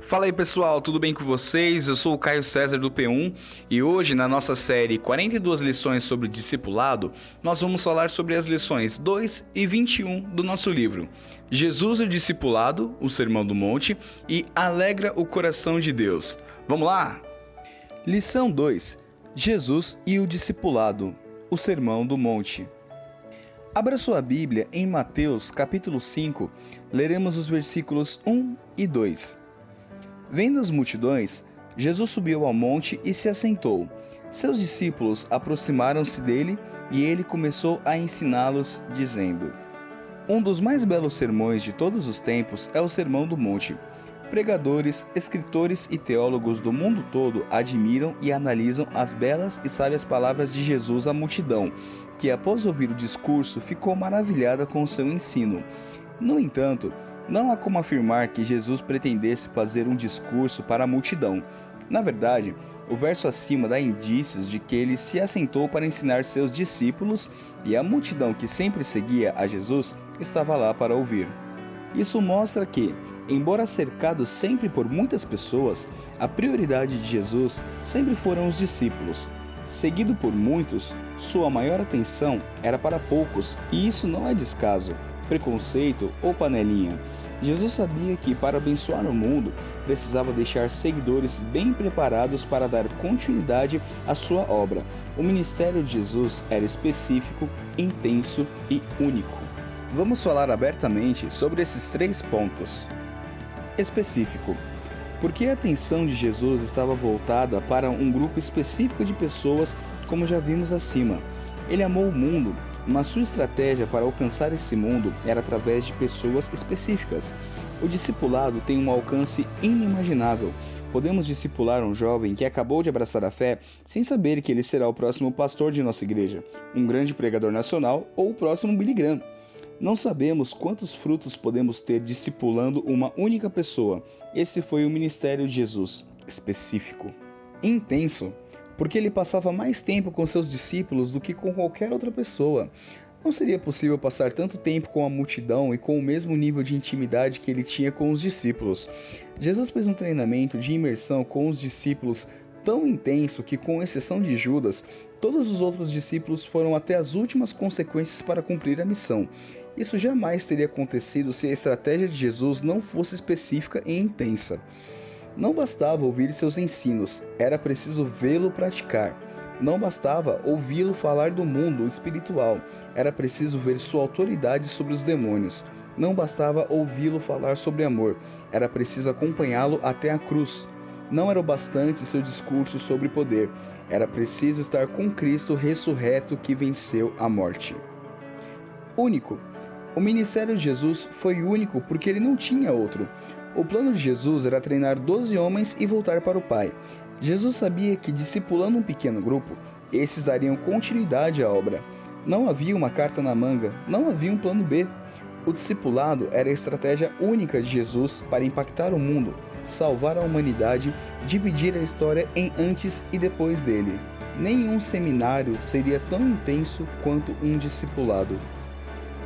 Fala aí pessoal, tudo bem com vocês? Eu sou o Caio César do P1 e hoje na nossa série 42 lições sobre discipulado, nós vamos falar sobre as lições 2 e 21 do nosso livro Jesus o Discipulado, o Sermão do Monte e Alegra o Coração de Deus. Vamos lá? Lição 2: Jesus e o Discipulado, o Sermão do Monte. Abra sua Bíblia em Mateus capítulo 5, leremos os versículos 1 e 2. Vendo as multidões, Jesus subiu ao monte e se assentou. Seus discípulos aproximaram-se dele e ele começou a ensiná-los, dizendo: Um dos mais belos sermões de todos os tempos é o Sermão do Monte. Pregadores, escritores e teólogos do mundo todo admiram e analisam as belas e sábias palavras de Jesus à multidão, que após ouvir o discurso ficou maravilhada com o seu ensino. No entanto, não há como afirmar que Jesus pretendesse fazer um discurso para a multidão. Na verdade, o verso acima dá indícios de que ele se assentou para ensinar seus discípulos e a multidão que sempre seguia a Jesus estava lá para ouvir. Isso mostra que, embora cercado sempre por muitas pessoas, a prioridade de Jesus sempre foram os discípulos. Seguido por muitos, sua maior atenção era para poucos, e isso não é descaso, preconceito ou panelinha. Jesus sabia que para abençoar o mundo, precisava deixar seguidores bem preparados para dar continuidade à sua obra. O ministério de Jesus era específico, intenso e único. Vamos falar abertamente sobre esses 3 pontos. Específico. Porque a atenção de Jesus estava voltada para um grupo específico de pessoas, como já vimos acima. Ele amou o mundo, mas sua estratégia para alcançar esse mundo era através de pessoas específicas. O discipulado tem um alcance inimaginável. Podemos discipular um jovem que acabou de abraçar a fé sem saber que ele será o próximo pastor de nossa igreja, um grande pregador nacional ou o próximo Billy Graham. Não sabemos quantos frutos podemos ter discipulando uma única pessoa. Esse foi o ministério de Jesus, específico. Intenso, porque ele passava mais tempo com seus discípulos do que com qualquer outra pessoa. Não seria possível passar tanto tempo com a multidão e com o mesmo nível de intimidade que ele tinha com os discípulos. Jesus fez um treinamento de imersão com os discípulos tão intenso que, com exceção de Judas, todos os outros discípulos foram até as últimas consequências para cumprir a missão. Isso jamais teria acontecido se a estratégia de Jesus não fosse específica e intensa. Não bastava ouvir seus ensinos, era preciso vê-lo praticar. Não bastava ouvi-lo falar do mundo espiritual, era preciso ver sua autoridade sobre os demônios. Não bastava ouvi-lo falar sobre amor, era preciso acompanhá-lo até a cruz. Não era o bastante seu discurso sobre poder, era preciso estar com Cristo ressurreto que venceu a morte. Único. O ministério de Jesus foi único porque ele não tinha outro. O plano de Jesus era treinar 12 homens e voltar para o Pai. Jesus sabia que, discipulando um pequeno grupo, esses dariam continuidade à obra. Não havia uma carta na manga, não havia um plano B. O discipulado era a estratégia única de Jesus para impactar o mundo, salvar a humanidade, dividir a história em antes e depois dele. Nenhum seminário seria tão intenso quanto um discipulado.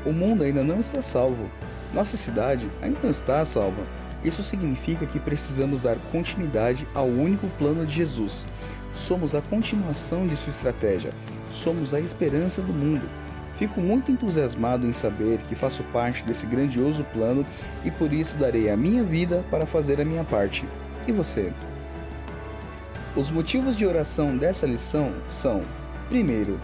O mundo ainda não está salvo. Nossa cidade ainda não está salva. Isso significa que precisamos dar continuidade ao único plano de Jesus. Somos a continuação de sua estratégia. Somos a esperança do mundo. Fico muito entusiasmado em saber que faço parte desse grandioso plano e por isso darei a minha vida para fazer a minha parte. E você? Os motivos de oração dessa lição são: primeiro,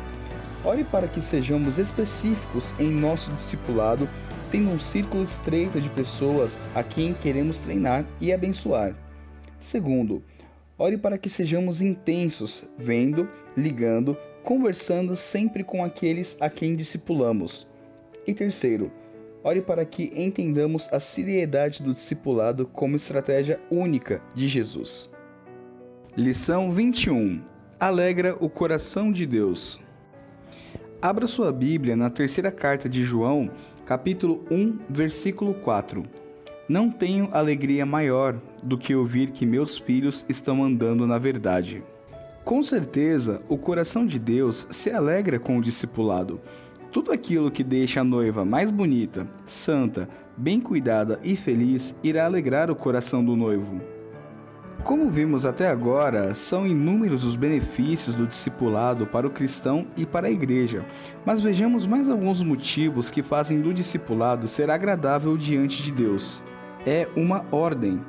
ore para que sejamos específicos em nosso discipulado, tendo um círculo estreito de pessoas a quem queremos treinar e abençoar. Segundo, ore para que sejamos intensos, vendo, ligando, conversando sempre com aqueles a quem discipulamos. E terceiro, ore para que entendamos a seriedade do discipulado como estratégia única de Jesus. Lição 21. Alegra o coração de Deus. Abra sua Bíblia na terceira carta de João, capítulo 1, versículo 4. Não tenho alegria maior do que ouvir que meus filhos estão andando na verdade. Com certeza, o coração de Deus se alegra com o discipulado. Tudo aquilo que deixa a noiva mais bonita, santa, bem cuidada e feliz irá alegrar o coração do noivo. Como vimos até agora, são inúmeros os benefícios do discipulado para o cristão e para a igreja, mas vejamos mais alguns motivos que fazem do discipulado ser agradável diante de Deus. É uma ordem.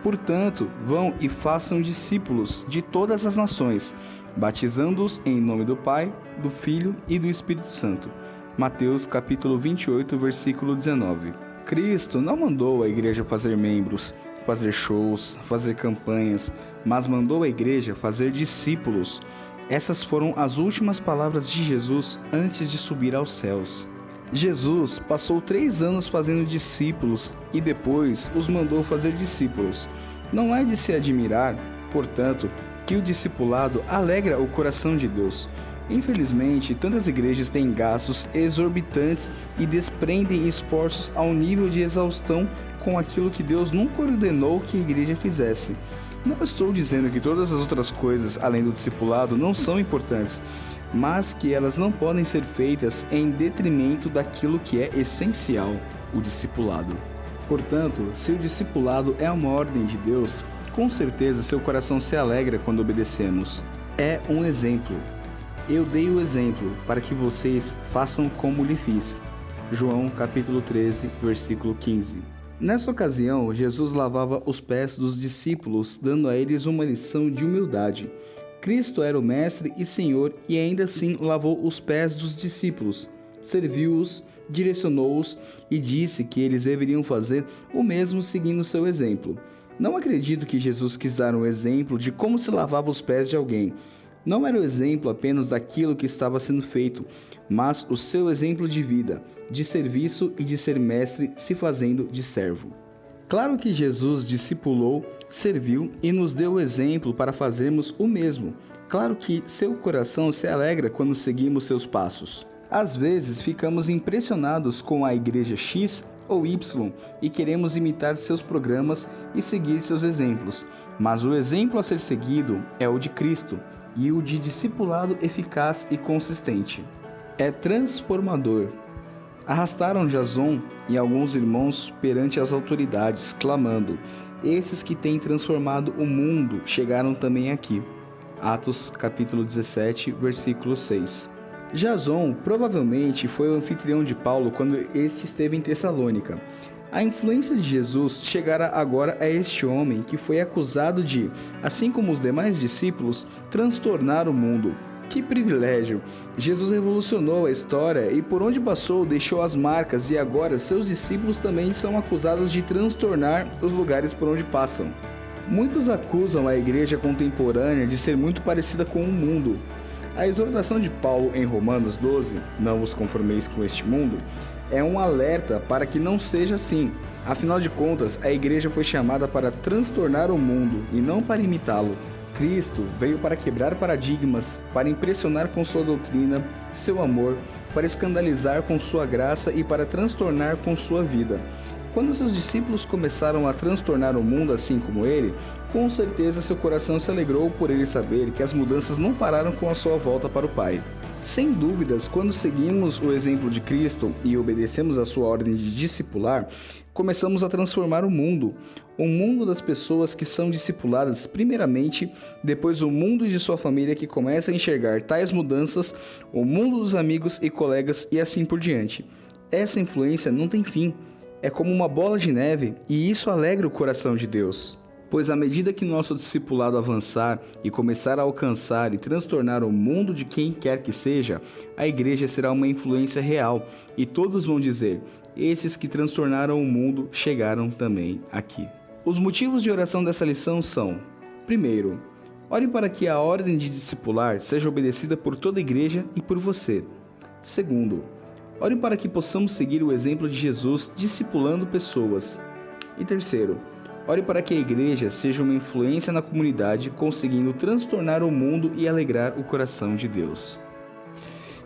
Portanto, vão e façam discípulos de todas as nações, batizando-os em nome do Pai, do Filho e do Espírito Santo. Mateus capítulo 28, versículo 19. Cristo não mandou a igreja fazer membros, fazer shows, fazer campanhas, mas mandou a igreja fazer discípulos. Essas foram as últimas palavras de Jesus antes de subir aos céus. Jesus passou 3 anos fazendo discípulos e depois os mandou fazer discípulos. Não é de se admirar, portanto, que o discipulado alegra o coração de Deus. Infelizmente, tantas igrejas têm gastos exorbitantes e desprendem esforços ao nível de exaustão com aquilo que Deus nunca ordenou que a igreja fizesse. Não estou dizendo que todas as outras coisas, além do discipulado, não são importantes, mas que elas não podem ser feitas em detrimento daquilo que é essencial, o discipulado. Portanto, se o discipulado é uma ordem de Deus, com certeza seu coração se alegra quando obedecemos. É um exemplo. Eu dei o exemplo para que vocês façam como lhe fiz. João capítulo 13, versículo 15. Nessa ocasião, Jesus lavava os pés dos discípulos, dando a eles uma lição de humildade. Cristo era o Mestre e Senhor e ainda assim lavou os pés dos discípulos, serviu-os, direcionou-os e disse que eles deveriam fazer o mesmo seguindo seu exemplo. Não acredito que Jesus quis dar um exemplo de como se lavava os pés de alguém. Não era o exemplo apenas daquilo que estava sendo feito, mas o seu exemplo de vida, de serviço e de ser mestre se fazendo de servo. Claro que Jesus discipulou, serviu e nos deu o exemplo para fazermos o mesmo. Claro que seu coração se alegra quando seguimos seus passos. Às vezes ficamos impressionados com a igreja X ou Y e queremos imitar seus programas e seguir seus exemplos, mas o exemplo a ser seguido é o de Cristo e o de discipulado eficaz e consistente. É transformador. Arrastaram Jason e alguns irmãos perante as autoridades, clamando: esses que têm transformado o mundo chegaram também aqui. Atos capítulo 17, versículo 6. Jason provavelmente foi o anfitrião de Paulo quando este esteve em Tessalônica. A influência de Jesus chegara agora a este homem que foi acusado de, assim como os demais discípulos, transtornar o mundo. Que privilégio! Jesus revolucionou a história e por onde passou deixou as marcas e agora seus discípulos também são acusados de transtornar os lugares por onde passam. Muitos acusam a igreja contemporânea de ser muito parecida com o mundo. A exortação de Paulo em Romanos 12, não vos conformeis com este mundo, é um alerta para que não seja assim. Afinal de contas, a igreja foi chamada para transtornar o mundo e não para imitá-lo. Cristo veio para quebrar paradigmas, para impressionar com sua doutrina, seu amor, para escandalizar com sua graça e para transtornar com sua vida. Quando seus discípulos começaram a transtornar o mundo assim como ele, com certeza seu coração se alegrou por ele saber que as mudanças não pararam com a sua volta para o Pai. Sem dúvidas, quando seguimos o exemplo de Cristo e obedecemos a sua ordem de discipular, começamos a transformar o mundo das pessoas que são discipuladas primeiramente, depois o mundo de sua família que começa a enxergar tais mudanças, o mundo dos amigos e colegas e assim por diante. Essa influência não tem fim, é como uma bola de neve e isso alegra o coração de Deus. Pois à medida que nosso discipulado avançar e começar a alcançar e transtornar o mundo de quem quer que seja, a igreja será uma influência real e todos vão dizer: esses que transtornaram o mundo chegaram também aqui. Os motivos de oração dessa lição são: primeiro, ore para que a ordem de discipular seja obedecida por toda a igreja e por você. Segundo, ore para que possamos seguir o exemplo de Jesus discipulando pessoas. E terceiro, ore para que a igreja seja uma influência na comunidade, conseguindo transtornar o mundo e alegrar o coração de Deus.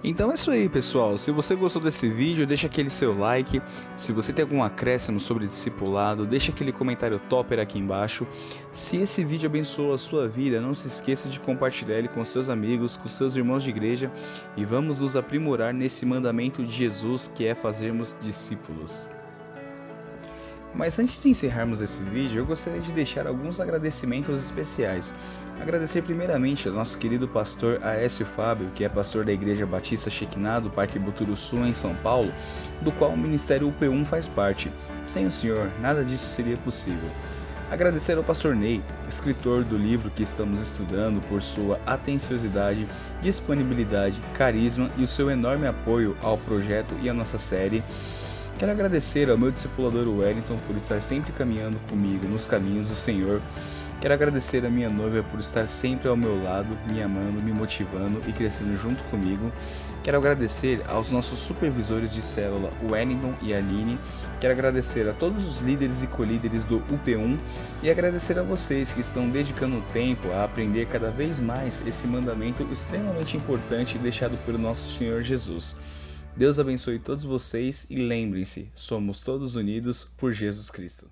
Então é isso aí, pessoal. Se você gostou desse vídeo, deixa aquele seu like. Se você tem algum acréscimo sobre discipulado, deixa aquele comentário topper aqui embaixo. Se esse vídeo abençoou a sua vida, não se esqueça de compartilhar ele com seus amigos, com seus irmãos de igreja e vamos nos aprimorar nesse mandamento de Jesus que é fazermos discípulos. Mas antes de encerrarmos esse vídeo, eu gostaria de deixar alguns agradecimentos especiais. Agradecer primeiramente ao nosso querido pastor Aécio Fábio, que é pastor da Igreja Batista Shekinah do Parque Buturuçu, em São Paulo, do qual o Ministério UP1 faz parte. Sem o senhor, nada disso seria possível. Agradecer ao pastor Ney, escritor do livro que estamos estudando, por sua atenciosidade, disponibilidade, carisma e o seu enorme apoio ao projeto e à nossa série. Quero agradecer ao meu discipulador Wellington por estar sempre caminhando comigo nos caminhos do Senhor. Quero agradecer à minha noiva por estar sempre ao meu lado, me amando, me motivando e crescendo junto comigo. Quero agradecer aos nossos supervisores de célula, Wellington e Aline. Quero agradecer a todos os líderes e colíderes do UP1 e agradecer a vocês que estão dedicando tempo a aprender cada vez mais esse mandamento extremamente importante deixado pelo nosso Senhor Jesus. Deus abençoe todos vocês e lembrem-se, somos todos unidos por Jesus Cristo.